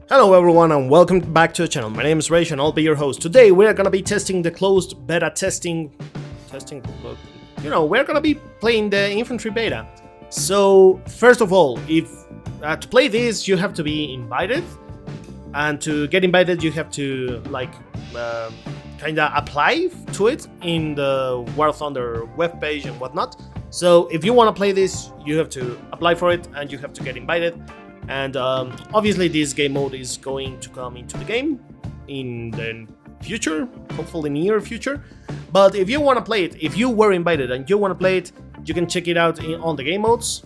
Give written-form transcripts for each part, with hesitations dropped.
Hello everyone and welcome back to the channel. My name is Rage and I'll be your host. Today we're gonna be testing the closed beta we're gonna be playing the Infantry Beta. So first of all, if to play this you have to be invited, and to get invited you have to kinda apply to it in the War Thunder webpage and whatnot. So if you wanna play this, you have to apply for it and you have to get invited. And obviously this game mode is going to come into the game in the future, hopefully near future. But if you want to play it, if you were invited and you want to play it, you can check it out on the game modes,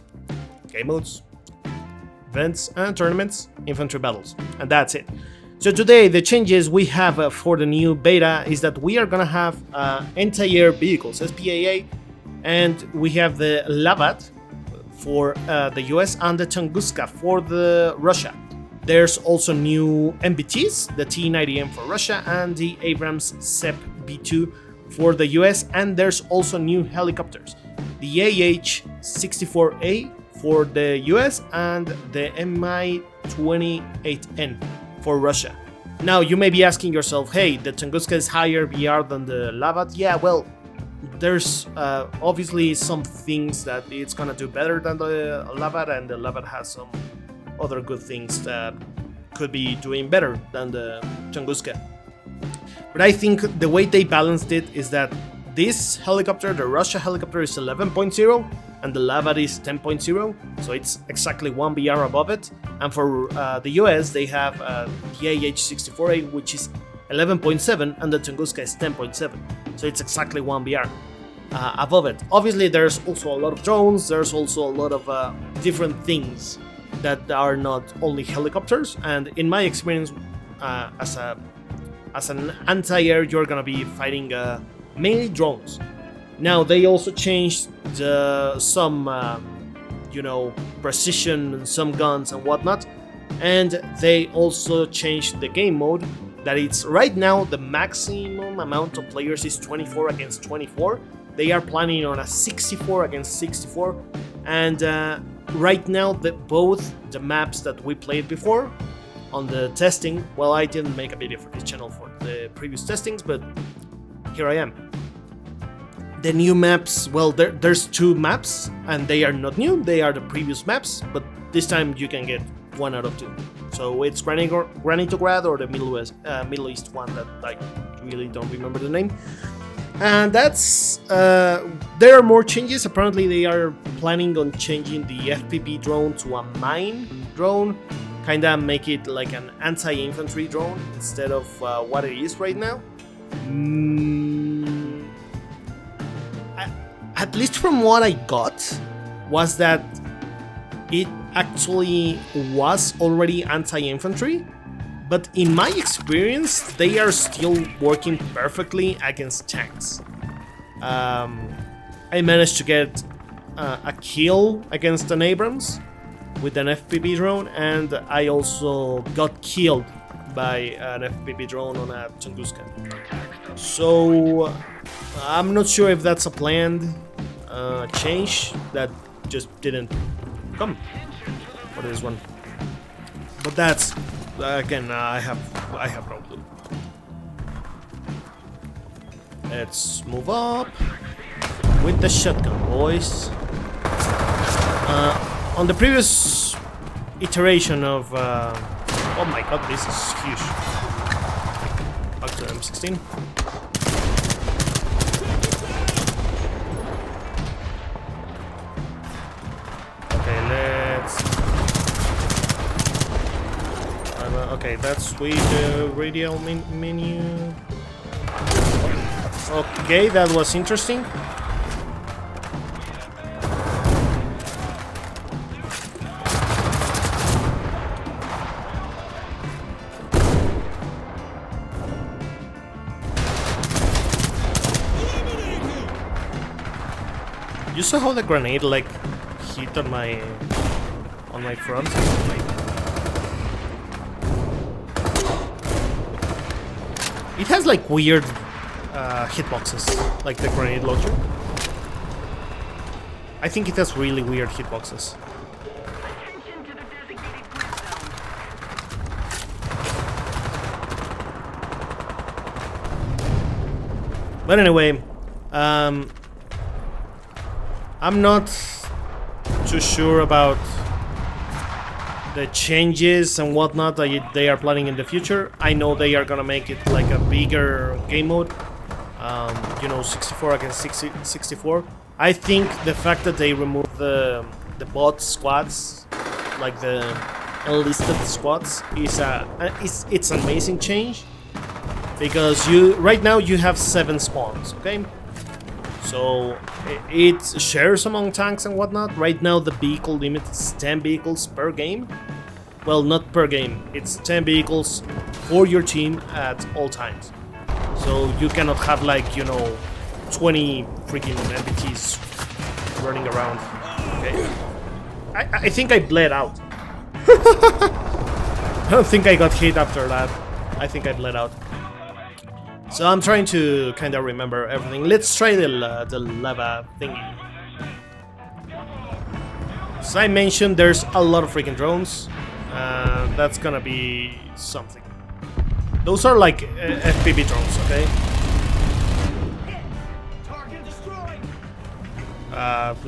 events and tournaments, infantry battles, and that's it. So today the changes we have for the new beta is that we are gonna have anti-air vehicles, SPAA, and we have the Lavat for the US and the Tunguska for the Russia. There's also new MBTs, the T-90M for Russia and the Abrams SEP B2 for the US, and there's also new helicopters, the AH-64A for the US and the Mi-28N for Russia. Now you may be asking yourself, hey, the Tunguska is higher VR than the Lavat. Yeah, well, there's obviously some things that it's gonna do better than the Lavat, and the Lavat has some other good things that could be doing better than the Tunguska. But I think the way they balanced it is that this helicopter, the Russia helicopter, is 11.0 and the Lavat is 10.0, so it's exactly 1 VR above it. And for the US, they have the AH-64A, which is 11.7, and the Tunguska is 10.7, so it's exactly 1 VR above it. Obviously there's also a lot of drones, there's also a lot of different things that are not only helicopters, and in my experience as an anti-air, you're gonna be fighting mainly drones. Now they also changed some precision and some guns and whatnot, and they also changed the game mode. That it's right now the maximum amount of players is 24 against 24. They are planning on a 64 against 64, and right now both the maps that we played before on the testing, well, I didn't make a video for this channel for the previous testings, but here I am. The new maps, well, there's 2 maps and they are not new, they are the previous maps, but this time you can get 1 out of 2. So it's Granitograd or the Middle East one that I really don't remember the name. And that's there are more changes. Apparently they are planning on changing the FPV drone to a mine drone, kinda make it like an anti-infantry drone instead of what it is right now. At least from what I got was that it actually was already anti-infantry, but in my experience they are still working perfectly against tanks. I managed to get a kill against an Abrams with an FPV drone, and I also got killed by an FPV drone on a Tunguska. So I'm not sure if that's a planned change that just didn't come for this one, but that's again I have no clue. Let's move up with the shotgun, boys. On the previous iteration of oh my god, this is huge. Back to M16. Okay, that's with the radial menu. Okay, that was interesting. You saw how the grenade hit on my front? It has weird hitboxes, like the grenade launcher. I think it has really weird hitboxes. But anyway, I'm not too sure about the changes and whatnot that they are planning in the future. I know they are gonna make it like a bigger game mode, you know, 64 against 64. I think the fact that they removed the bot squads, like the enlisted squads, is it's an amazing change, because right now you have 7 spawns, okay? So it shares among tanks and whatnot. Right now the vehicle limit is 10 vehicles per game. Well, not per game, it's 10 vehicles for your team at all times. So you cannot have like, you know, 20 freaking NPTs running around. Okay. I think I bled out. I don't think I got hit after that. I think I bled out. So I'm trying to kind of remember everything. Let's try the lava thingy. As I mentioned, there's a lot of freaking drones. That's gonna be something. Those are like FPV drones, okay?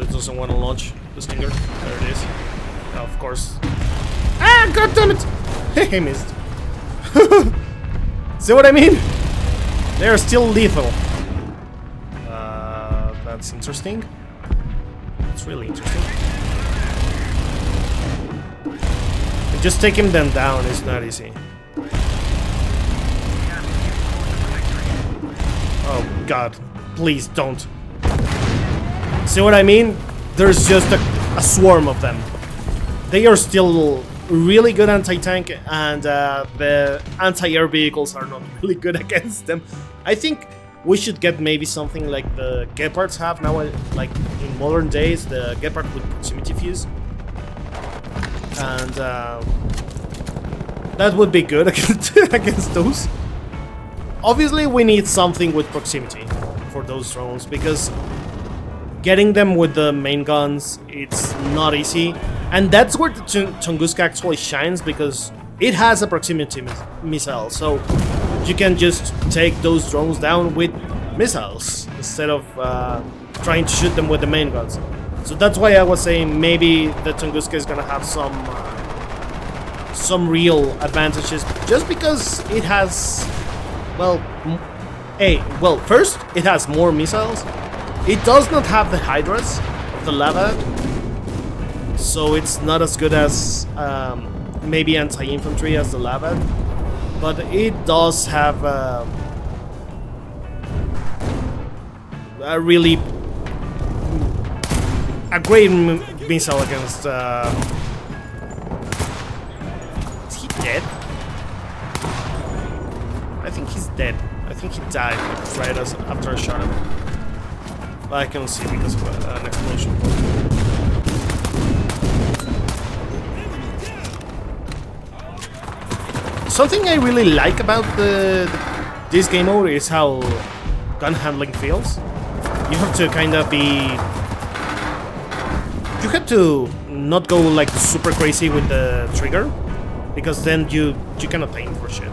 It doesn't want to launch the Stinger. There it is. Of course. Ah, god damn it! He missed. See what I mean? They're still lethal. That's interesting. It's really interesting. And just taking them down is not easy. Oh god, please don't. See what I mean? There's just a swarm of them. They are still really good anti-tank, and the anti-air vehicles are not really good against them. I think we should get maybe something like the Gepards have now, like in modern days, the Gepard with proximity fuse. And that would be good against those. Obviously we need something with proximity for those drones, because getting them with the main guns, it's not easy. And that's where the Tunguska actually shines, because it has a proximity missile, so you can just take those drones down with missiles instead of trying to shoot them with the main guns. So that's why I was saying maybe the Tunguska is gonna have some real advantages, just because it has, well, first it has more missiles. It does not have the Hydras of the lava, so it's not as good as maybe anti-infantry as the lava, but it does have a really great missile against. Is he dead? I think he's dead. I think he died right after I shot him. But I cannot see because of an explosion. Something I really like about this game mode is how gun handling feels. You have to kind of be... You have to not go like super crazy with the trigger, because then you cannot aim for shit.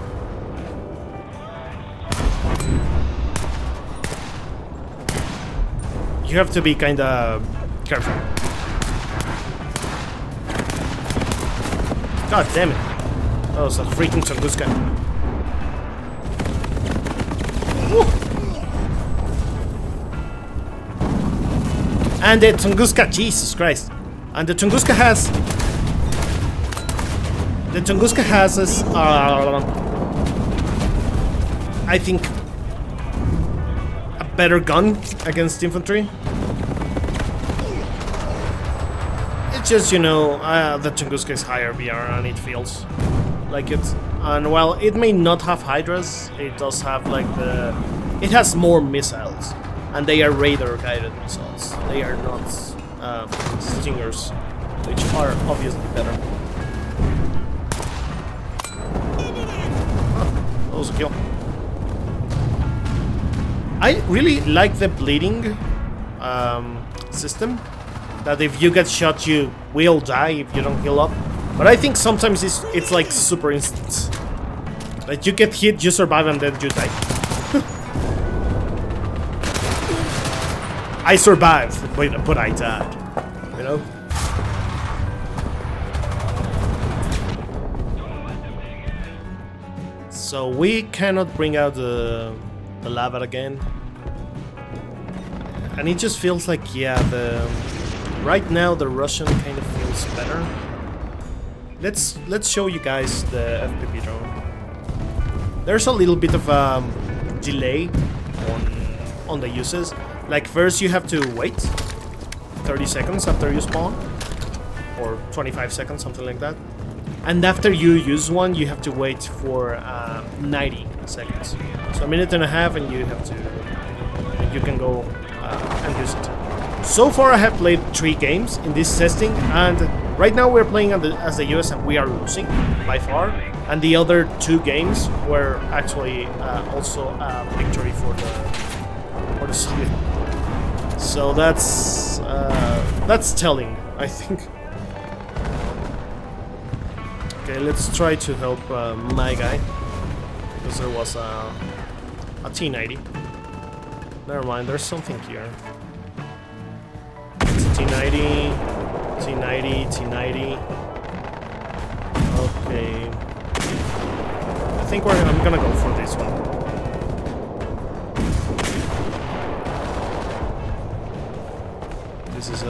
You have to be kind of careful. God damn it. That was a freaking Tunguska. Woo. And the Tunguska, Jesus Christ. And the Tunguska has... The Tunguska has this, I think, a better gun against infantry. It's just, you know, the Tunguska is higher VR and it feels like it. And while it may not have Hydras, it does have like the... It has more missiles. And they are radar guided missiles. They are not Stingers, which are obviously better. That was a kill. I really like the bleeding system. That if you get shot, you will die if you don't heal up. But I think sometimes it's like super instant. Like you get hit, you survive, and then you die. I survived, but I died. You know? So we cannot bring out the lava again. And it just feels like, yeah, right now the Russian kind of feels better. Let's show you guys the FPV drone. There's a little bit of delay on the uses. Like first you have to wait 30 seconds after you spawn, or 25 seconds, something like that. And after you use one, you have to wait for 90 seconds. So a minute and a half, and you have to, and you can go and use it. So far, I have played 3 games in this testing, and right now we're playing as the US, and we are losing by far. And the other 2 games were actually also a victory for the Soviet. So that's telling, I think. Okay, let's try to help my guy, because there was a T90. Never mind, there's something here. It's a T90, T90, T90. Okay. I think I'm gonna go for this one. This is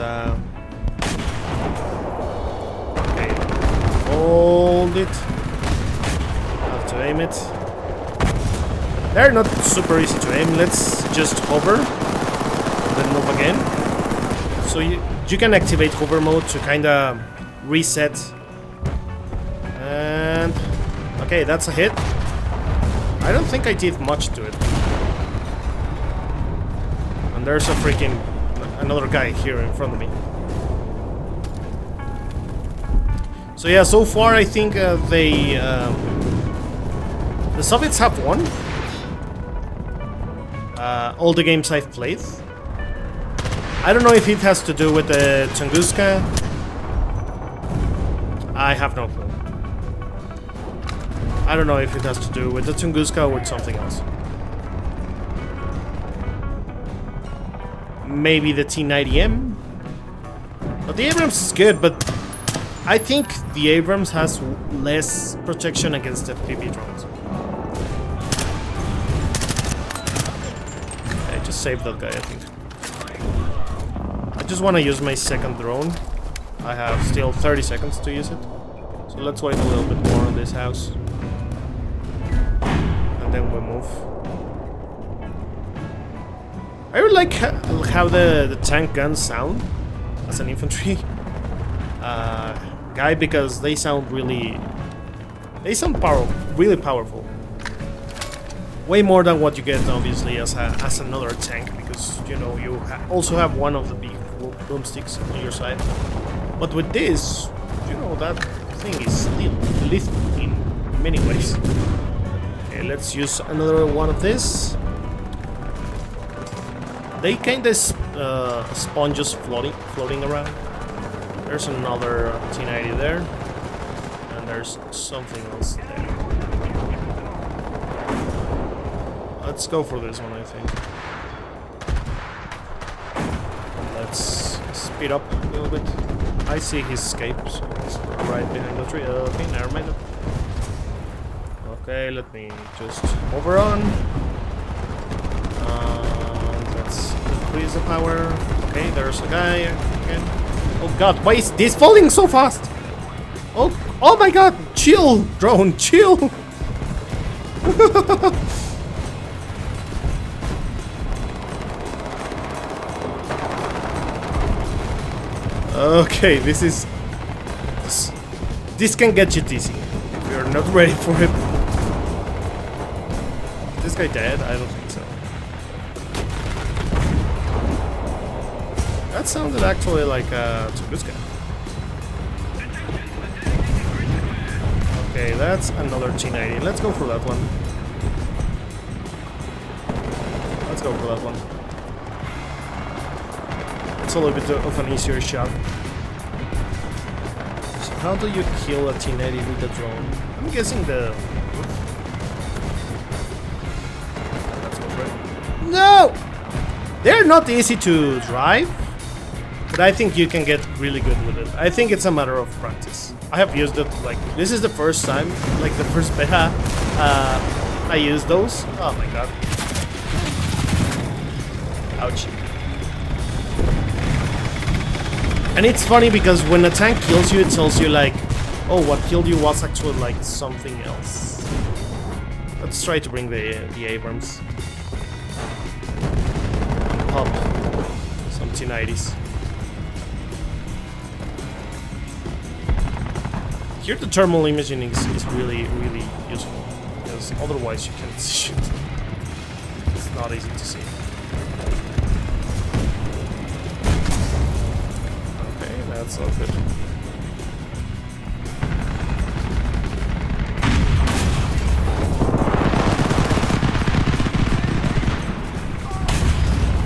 okay. Hold it. Have to aim it. They're not super easy to aim. Let's just hover and then move again. So you can activate hover mode to kind of reset. And okay, that's a hit. I don't think I did much to it. And there's a freaking another guy here in front of me. So yeah, so far I think the Soviets have won all the games I've played. I don't know if it has to do with the Tunguska. I have no clue. I don't know if it has to do with the Tunguska or with something else. Maybe the T90M. But the Abrams is good, but I think the Abrams has less protection against FPV drones. I just saved that guy, I think. I just want to use my second drone. I have still 30 seconds to use it. So let's wait a little bit more on this house. And then we'll move. I really like how the tank guns sound as an infantry guy, because they sound really really powerful. Way more than what you get obviously as another tank, because you know you also have one of the big boomsticks on your side. But with this, you know, that thing is still lethal in many ways. Okay, let's use another one of this. They kind of spawn just floating around. There's another T90 there, and there's something else there. Let's go for this one, I think. Let's speed up a little bit. I see his escape, so it's right behind the tree. Okay, never mind. Okay, let me just over on. Let's increase the power. Okay, there's a guy again. Oh god, why is this falling so fast? Oh my god, chill, drone, chill. Okay, this can get you dizzy if you're not ready for it. Is this guy dead? I don't think so. That sounded actually like Tunguska. Okay, that's another T90. Let's go for that one. Let's go for that one. It's a little bit of an easier shot. So how do you kill a T90 with the drone? I'm guessing the... That's not right. No! They're not easy to drive, but I think you can get really good with it. I think it's a matter of practice. I have used it, like, this is the first time, like the first beta, I used those. Oh my god. Ouch. And it's funny because when a tank kills you, it tells you like, oh, what killed you was actually like something else. Let's try to bring the Abrams. Pop some T90s. Here the thermal imaging is really, really useful, because otherwise you can't see shit. It's not easy to see. Okay, that's all good.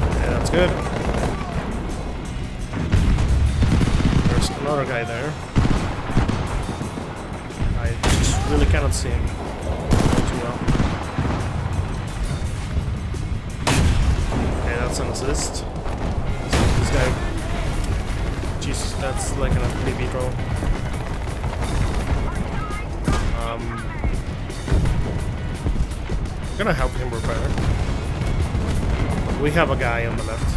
Okay, that's good. There's another guy there. Really cannot see him too well. Okay, that's an assist. This guy, Jesus, that's like an FPV drone. I'm gonna help him repair. We have a guy on the left.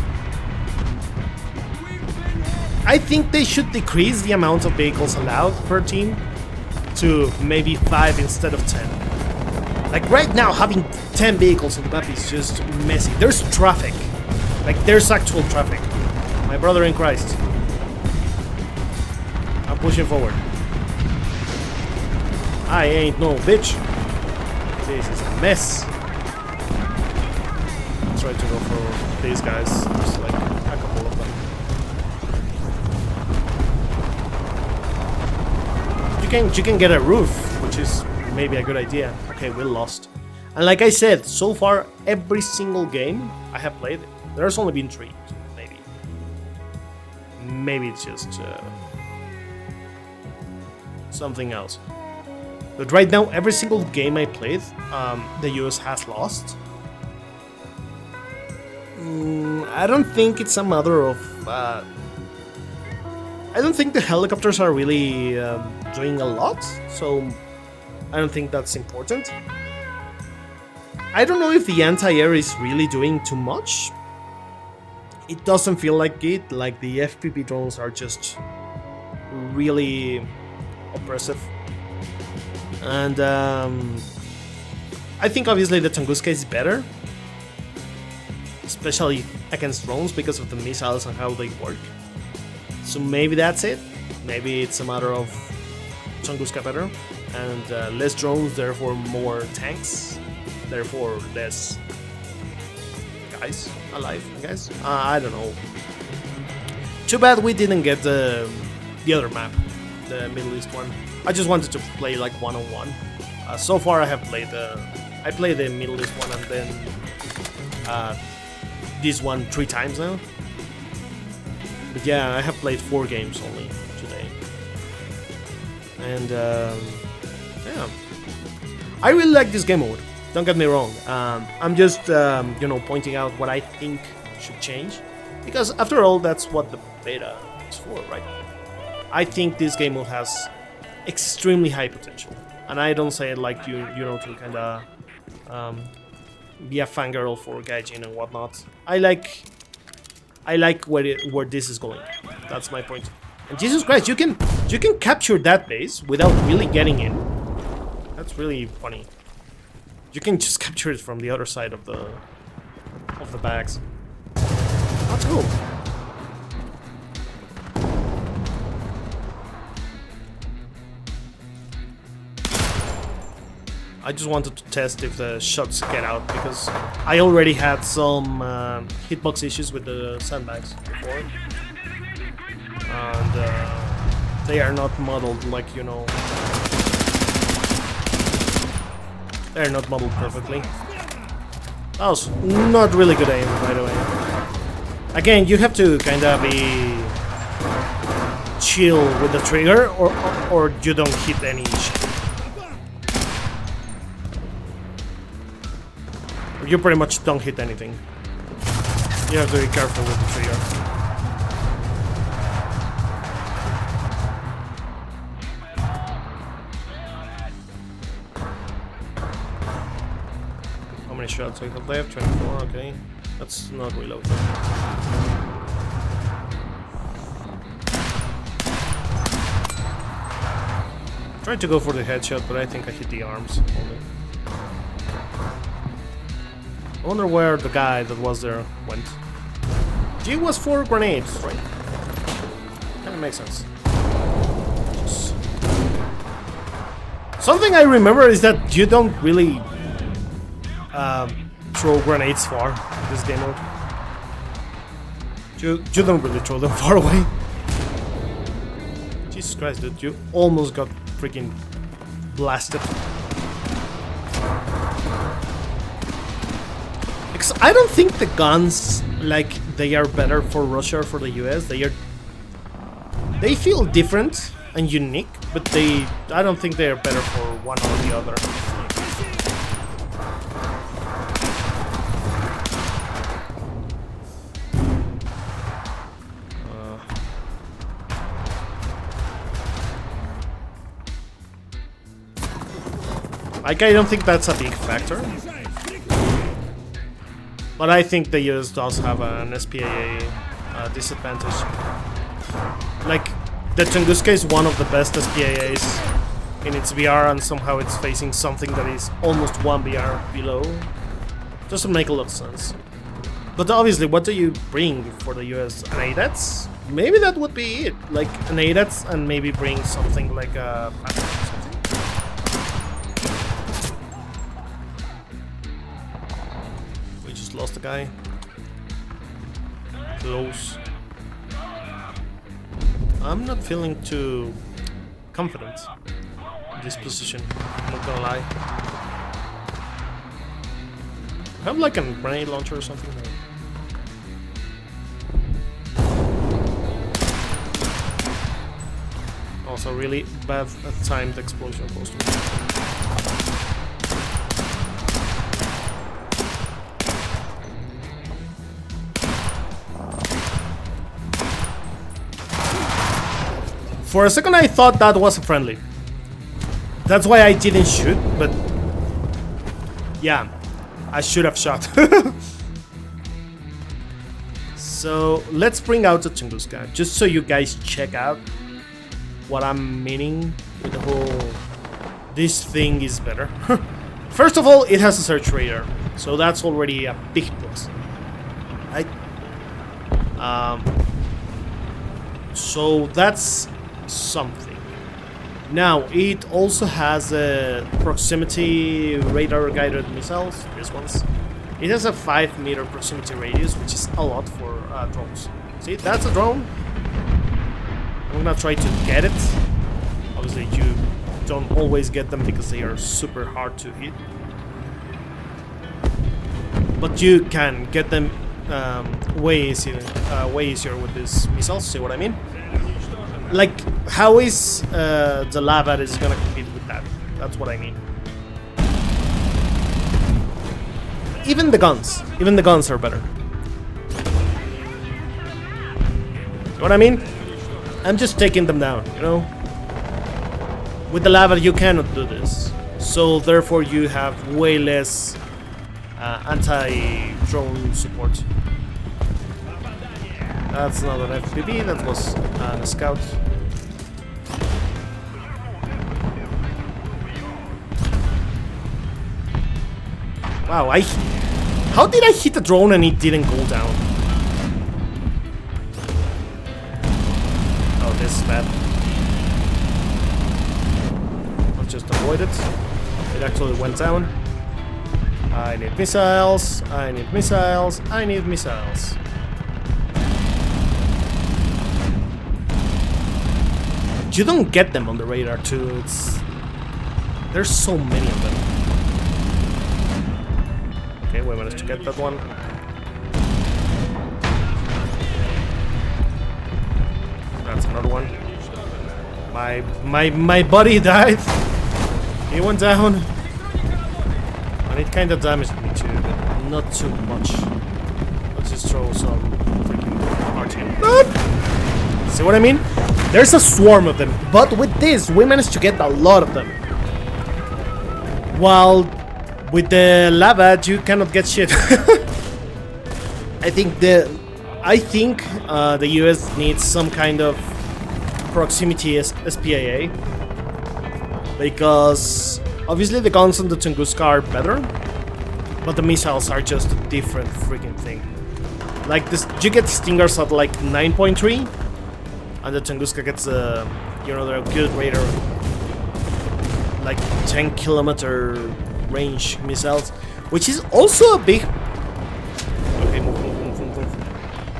I think they should decrease the amount of vehicles allowed per team to maybe 5 instead of 10. Like right now, having 10 vehicles on the map is just messy. There's traffic. Like there's actual traffic. My brother in Christ. I'm pushing forward. I ain't no bitch. This is a mess. Let's try to go for these guys. There's like a couple of them. You can get a roof, which is maybe a good idea. Okay, we lost. And like I said, so far, every single game I have played, there's only been 3, maybe. Maybe it's just something else. But right now, every single game I played, the US has lost. I don't think it's a matter of... I don't think the helicopters are really doing a lot, so I don't think that's important. I don't know if the anti-air is really doing too much. It doesn't feel like it, like the FPV drones are just really oppressive. And I think obviously the Tunguska is better, especially against drones because of the missiles and how they work. So maybe that's it. Maybe it's a matter of Tunguska better and less drones, therefore more tanks, therefore less guys alive, I guess. I don't know. Too bad we didn't get the other map, the Middle East one. I just wanted to play like one-on-one. So far I have played I played the Middle East one and then this one 3 times now. But yeah, I have played 4 games only today. And yeah, I really like this game mode. Don't get me wrong. I'm just you know, pointing out what I think should change, because after all, that's what the beta is for, right? I think this game mode has extremely high potential, and I don't say it like you know, to kind of be a fangirl for Gaijin and whatnot. I like where this is going. That's my point. And Jesus Christ, you can capture that base without really getting in. That's really funny. You can just capture it from the other side of the bags. That's cool. I just wanted to test if the shots get out, because I already had some hitbox issues with the sandbags before. And they are not modeled like, you know... They're not modeled perfectly. That was not really good aim, by the way. Again, you have to kind of be chill with the trigger, or you don't hit any shit. You pretty much don't hit anything. You have to be careful with the trigger. How many shots I have left? 24, okay. Let's not reload. Tried to go for the headshot, but I think I hit the arms only. I wonder where the guy that was there went. G was 4 grenades, right? Kinda makes sense. Something I remember is that you don't really throw grenades far in this game mode. You don't really throw them far away. Jesus Christ, dude, you almost got freaking blasted. Because I don't think the guns, like, they are better for Russia or for the US. They feel different and unique, but I don't think they are better for one or the other. Like, I don't think that's a big factor. But I think the US does have an SPAA disadvantage. Like, the Tunguska is one of the best SPAAs in its VR, and somehow it's facing something that is almost 1 VR below. Doesn't make a lot of sense. But obviously, what do you bring for the US? An ADATS? Maybe that would be it. Like, an ADATS and maybe bring something like a pattern or something. Lost the guy. Close. I'm not feeling too confident in this position, I'm not gonna lie. I have like a grenade launcher or something. Also really bad timed explosion close to me. For a second I thought that was a friendly. That's why I didn't shoot, but yeah, I should have shot. So let's bring out the Tunguska, just so you guys check out what I'm meaning with the whole this thing is better. First of all, it has a search radar, so that's already a big plus. So that's something. Now it also has a proximity radar guided missiles. These ones. It has a 5-meter proximity radius, which is a lot for drones. See, that's a drone. I'm gonna try to get it. Obviously, you don't always get them because they are super hard to hit, but you can get them way easier with these missiles. See what I mean? Like, how is the lava is gonna compete with that? That's what I mean. Even the guns are better. See what I mean? I'm just taking them down, you know? With the lava you cannot do this, so therefore you have way less anti-drone support. That's not an FPV, that was a scout. Wow, how did I hit the drone and it didn't go down? Oh, this is bad. Let's just avoid it. It actually went down. I need missiles, I need missiles, I need missiles. You don't get them on the radar too. There's so many of them. Okay, we managed to get that one. That's another one. My buddy died. He went down. And it kinda damaged me too, but not too much. Let's just throw some freaking RTM. See what I mean? There's a swarm of them, but with this, we managed to get a lot of them. While with the lava, you cannot get shit. I think the US needs some kind of proximity SPAA, because obviously the guns on the Tunguska are better, but the missiles are just a different freaking thing. Like this, you get Stingers at like 9.3, and the Tunguska gets you know, they're good radar, like 10-kilometer range missiles, which is also a big. Okay, move.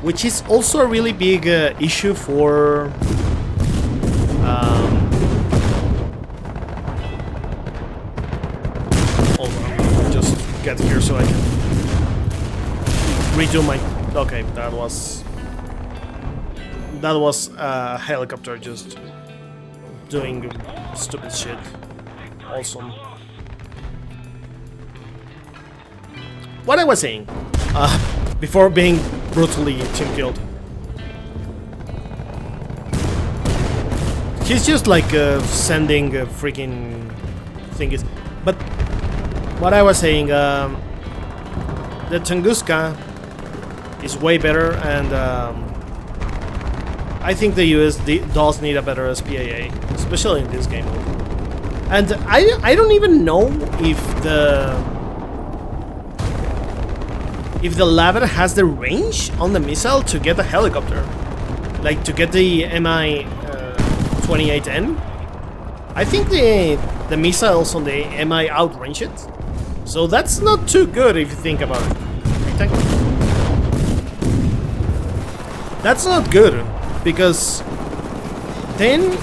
Which is also a really big issue for. Hold on, just get here so I can redo my. Okay, that was a helicopter just doing stupid shit. Awesome. What I was saying, before being brutally team killed, he's just like sending freaking thingies. But what I was saying, the Tunguska is way better, and I think the US does need a better SPAA, especially in this game. And I don't even know if the Lavada has the range on the missile to get a helicopter, like to get the MI 28N. I think the missiles on the MI outrange it, so that's not too good if you think about it. That's not good, because then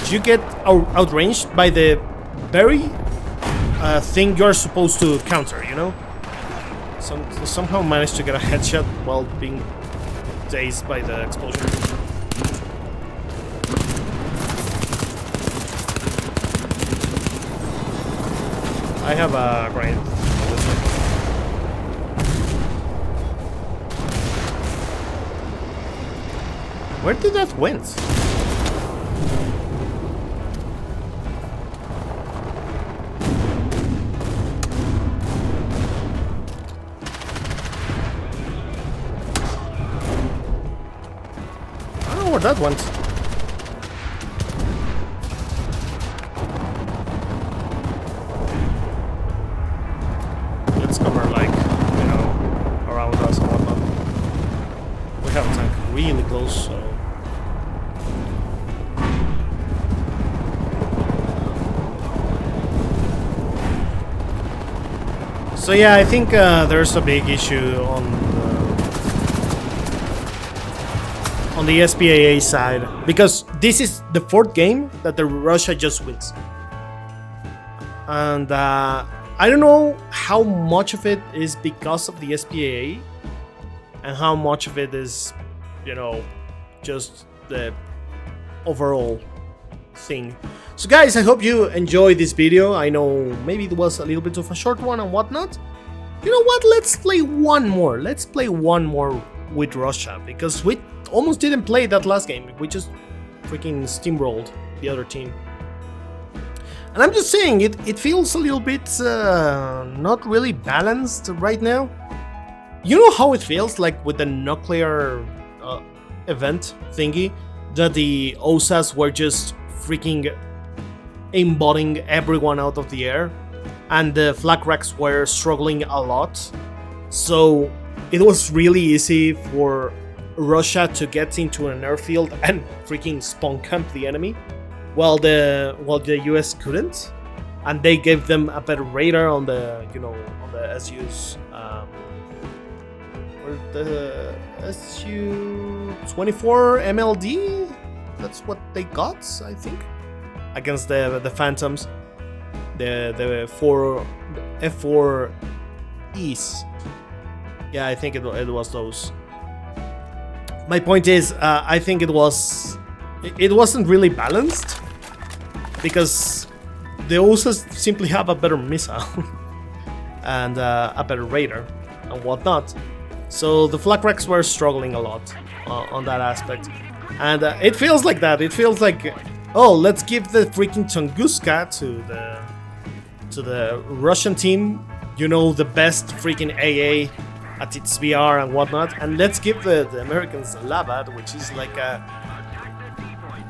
you get outranged by the very thing you're supposed to counter, you know? Somehow managed to get a headshot while being dazed by the explosion. I have a grenade. Where did that went? Where that went. Let's cover, like, you know, around us and whatnot. We have a tank really close, so. So yeah, I think there's a big issue on the SPAA side, because this is the 4th game that the Russia just wins, and I don't know how much of it is because of the SPAA and how much of it is, you know, just the overall thing. So guys, I hope you enjoyed this video. I know maybe it was a little bit of a short one and whatnot. You know what, let's play one more. Let's play one more with Russia, because we almost didn't play that last game. We just freaking steamrolled the other team. And I'm just saying, it feels a little bit not really balanced right now. You know how it feels like with the nuclear event thingy, that the OSAs were just freaking aimbotting everyone out of the air, and the flak racks were struggling a lot. So it was really easy for Russia to get into an airfield and freaking spawn camp the enemy, while the US couldn't, and they gave them a better radar on the, you know, on the SUs, or the SU-24 MLD. That's what they got, I think, against the Phantoms, the F4Es. Yeah, I think it was those. My point is, I think it wasn't really balanced, because the OSAs simply have a better missile and a better radar and whatnot, So the flak racks were struggling a lot on that aspect. And it feels like that. It feels like, oh, let's give the freaking Tunguska to the Russian team. You know, the best freaking AA at its VR and whatnot. And let's give the Americans Labat, which is like a...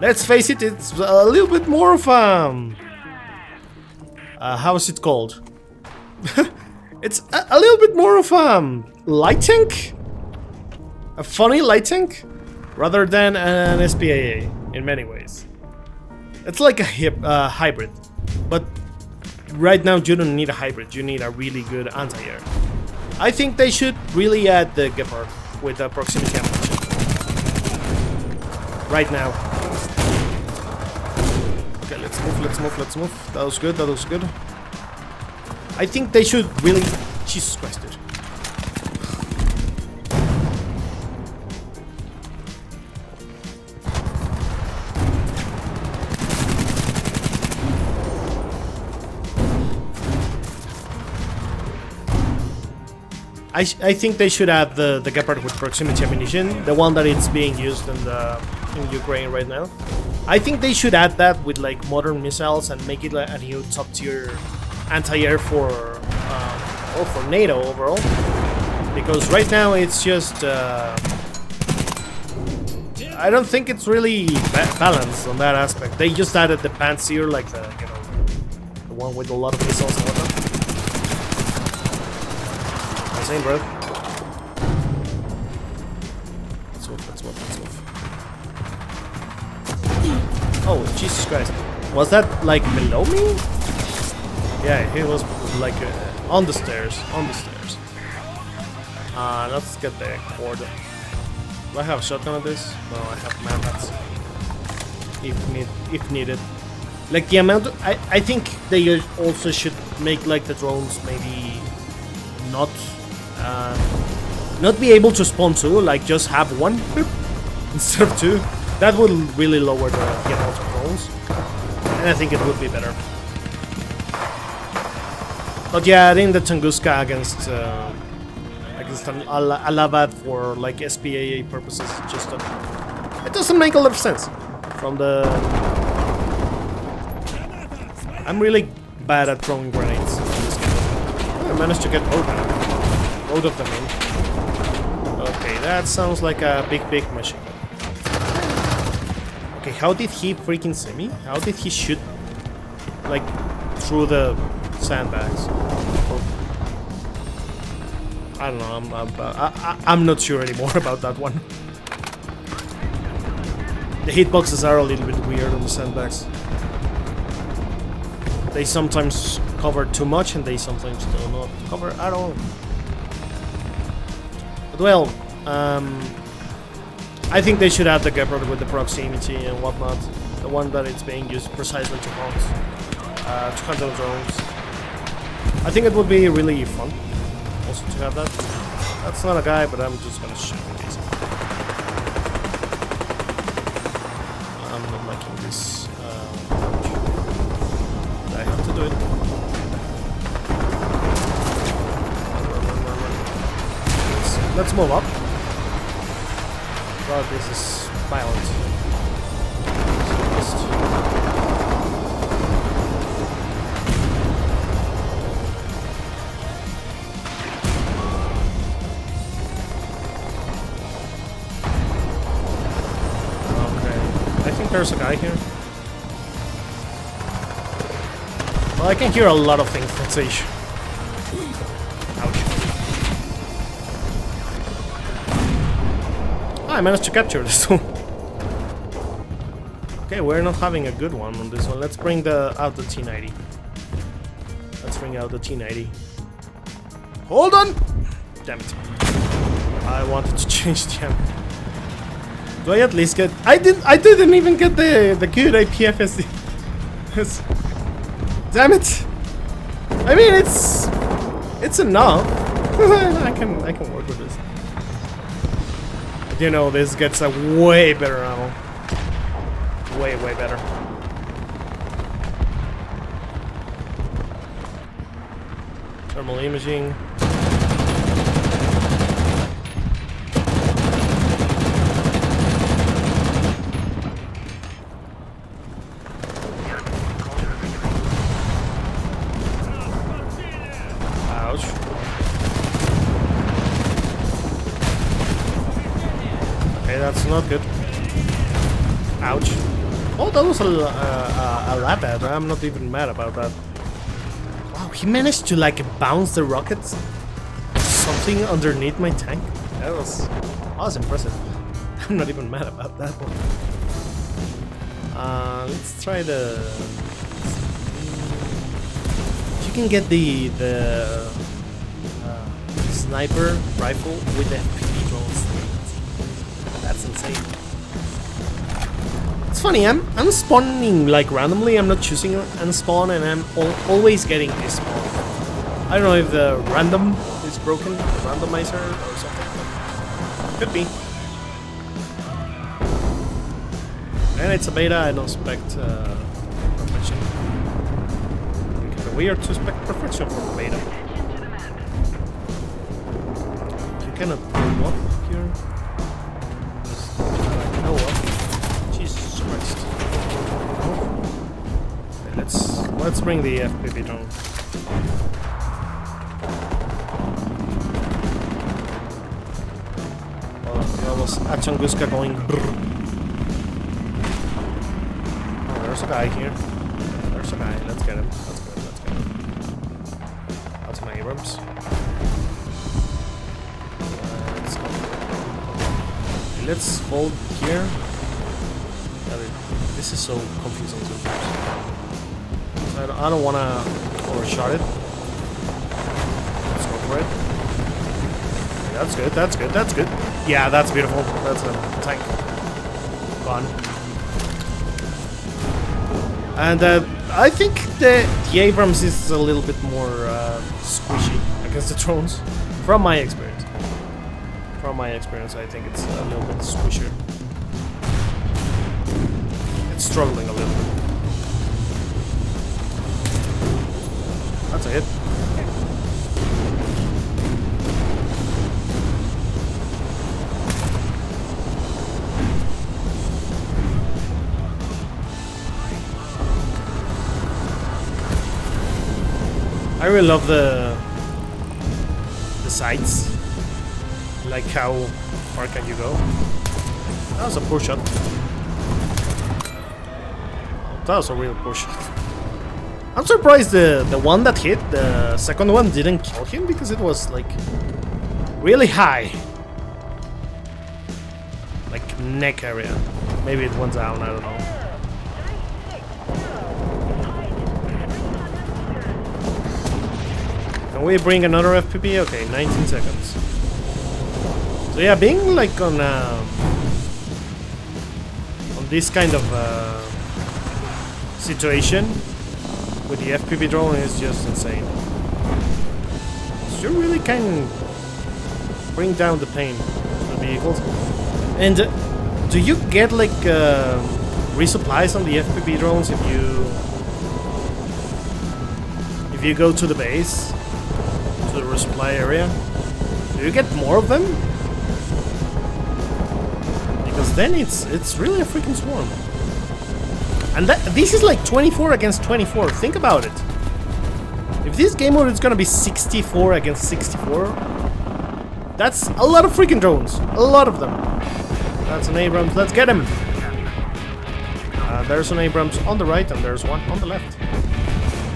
Let's face it, it's a little bit more of how is it called? It's a little bit more of light tank? A funny light tank? Rather than an SPAA, in many ways. It's like a hybrid. But right now you don't need a hybrid, you need a really good anti-air. I think they should really add the Gepard with the proximity ammunition. Right now. Okay, let's move. That was good. I think they should really... Jesus Christ, dude. I think they should add the Gepard with proximity ammunition, the one that it's being used in Ukraine right now. I think they should add that with like modern missiles and make it like a new top tier anti-air for NATO overall. Because right now it's just I don't think it's really balanced on that aspect. They just added the Panzer, like the the one with a lot of missiles and whatnot. Same, bro. Let's move. Oh, Jesus Christ. Was that, like, below me? Yeah, he was, like, on the stairs. Let's get the cord. Do I have a shotgun on this? No, I have manpats. If needed. Like, the amount... I think they also should make, like, the drones maybe... not be able to spawn two, like just have one instead of two. That would really lower the amount of rolls, and I think it would be better. But yeah, I think the Tunguska against a Labat for like SPAA purposes just it doesn't make a lot of sense. From the I'm really bad at throwing grenades. I managed to get both of them in. Okay, that sounds like a big machine. Okay, how did he freaking see me? How did he shoot, like, through the sandbags? Or, I don't know, I'm not sure anymore about that one. The hitboxes are a little bit weird on the sandbags. They sometimes cover too much and they sometimes do not cover at all. But well, I think they should add the Gepard with the proximity and whatnot. The one that it's being used precisely to handle drones. I think it would be really fun also to have that. That's not a guy, but I'm just gonna shoot him these. I'm not liking this. I have to do it. Let's move up. God, this is violent. Okay, I think there's a guy here. Well, I can hear a lot of things from stage. I managed to capture this one. Okay, we're not having a good one on this one. Let's bring out the T90. Let's bring out the T90. Hold on! Damn it. I wanted to change the ammo. Do I at least get... I didn't even get the good IPFSD. Damn it! I mean, it's enough. I can work with this. You know, this gets a way better ammo. Way better. Thermal imaging. not good. Ouch. Oh, that was a lot bad. I'm not even mad about that. Wow, he managed to like bounce the rockets. Something underneath my tank. That was impressive. I'm not even mad about that one. Let's try the. You can get the sniper rifle with the FPV drones. That's insane. It's funny. I'm spawning like randomly. I'm not choosing a spawn, and I'm always getting a spawn. I don't know if the random is broken, the randomizer or something. Could be. And it's a beta. I don't expect perfection. It's weird to expect perfection from a beta. You cannot pull up here. Oh what? Jesus Christ. Okay, let's bring the FPV drone. Oh, that was a Tunguska going brrr. Oh, there's a guy here. There's a guy. Let's get him. Let's get him. That's my Abrams. Let's hold here. This is so confusing sometimes. I don't want to overshot it. Let's go for it. That's good, that's good, that's good. Yeah, that's beautiful. That's a tank. Gone. And I think the Abrams is a little bit more squishy against the drones, from my experience. From my experience, I think it's a little bit squishier. It's struggling a little bit. That's a hit. I really love the sights. Like how far can you go? That was a poor shot. That was a real poor shot. I'm surprised the one that hit, the second one, didn't kill him because it was like really high. Like neck area. Maybe it went down, I don't know. Can we bring another FPV? Okay, 19 seconds. So yeah, being like on this kind of situation with the FPV drone is just insane. So you really can bring down the pain to the vehicles. And do you get like resupplies on the FPV drones if you go to the base, to the resupply area? Do you get more of them? Because then it's really a freaking swarm. And this is like 24 against 24. Think about it. If this game mode is gonna be 64 against 64, that's a lot of freaking drones. A lot of them. That's an Abrams. Let's get him. There's an Abrams on the right and there's one on the left.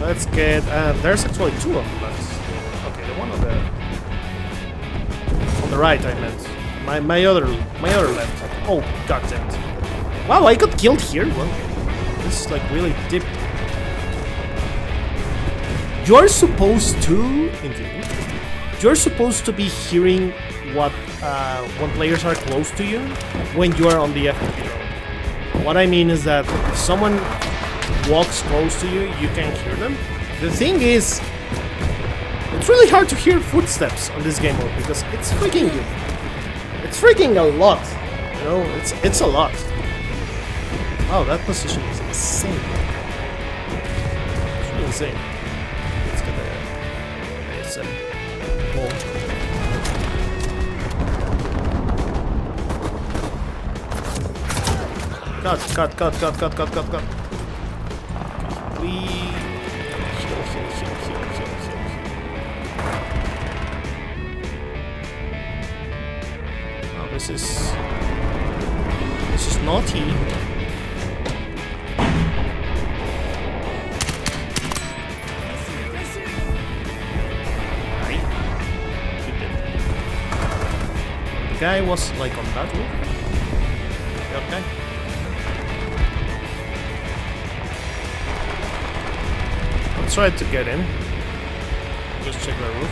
Let's get. There's actually two on the left. Okay, the one on the right. I meant my other left. Oh, goddammit! Wow, I got killed here. Well, this is like really deep. You're supposed to, indeed, you're supposed to be hearing what when players are close to you when you are on the FPV drone. What I mean is that if someone walks close to you, you can hear them. The thing is, it's really hard to hear footsteps on this game mode because it's freaking good. It's freaking a lot. You know, it's a lot. Wow, that position is insane. It's really insane. Let's get a ball. Cut. Please. Oh, this is This is naughty. Right. The guy was like on that roof. Okay. Let's try to get in. Just check the roof.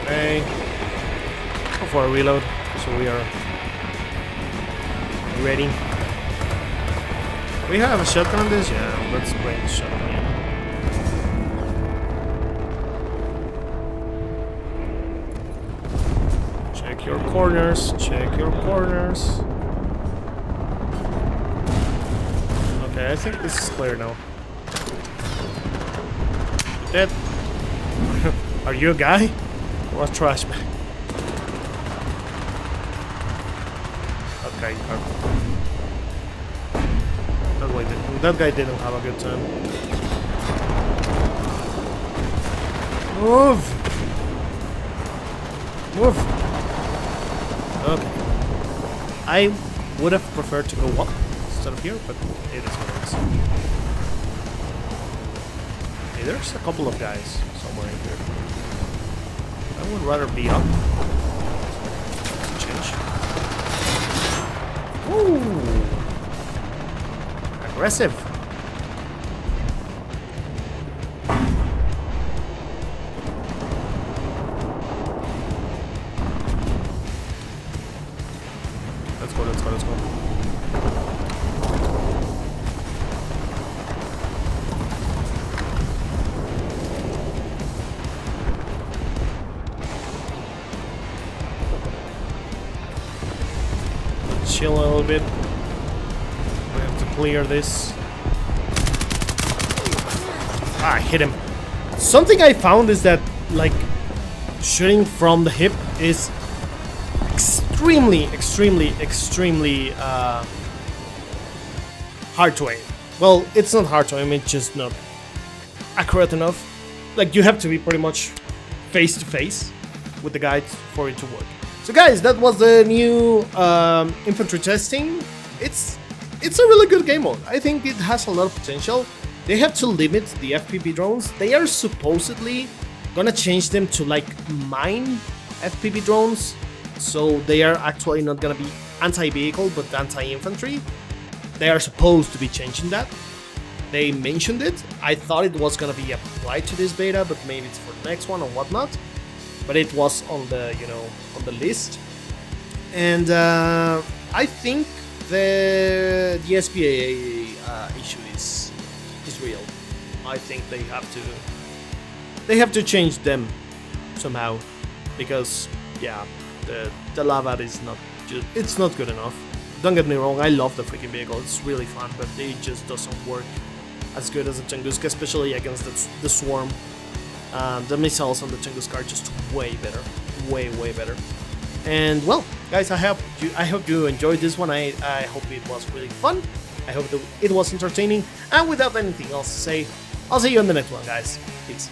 Okay. Go for a reload, so we are ready. We have a shotgun on this? Yeah, let's bring the shotgun in. Check your corners, check your corners. Okay, I think this is clear now. Dead. Are you a guy? Or a trash bag? Okay, that guy didn't have a good time. Move! Move! Okay. I would have preferred to go up instead of here, but it is what it is. Hey, there's a couple of guys somewhere in here. I would rather be up. Change. Ooh! Aggressive! Let's go, let's go, let's go. Chill a little bit. We have to clear this. Ah, I hit him. Something I found is that, like, shooting from the hip is extremely hard to aim. Well, it's not hard to aim, it's just not accurate enough. Like, you have to be pretty much face to face with the guy for it to work. So guys, that was the new infantry testing. It's a really good game mode. I think it has a lot of potential. They have to limit the FPV drones. They are supposedly gonna change them to like mine FPV drones. So they are actually not gonna be anti-vehicle but anti-infantry. They are supposed to be changing that. They mentioned it. I thought it was gonna be applied to this beta, but maybe it's for the next one or whatnot. But it was on the, you know, on the list. And I think the SPAA issue is real. I think they have to change them somehow, because yeah, the lava is not it's not good enough. Don't get me wrong, I love the freaking vehicle, it's really fun, but it just doesn't work as good as the Tunguska, especially against the swarm. The missiles on the Tunguska are just way better, way better. And well, guys, I hope you enjoyed this one. I hope it was really fun. I hope that it was entertaining. And without anything else to say, I'll see you in the next one, guys. Peace.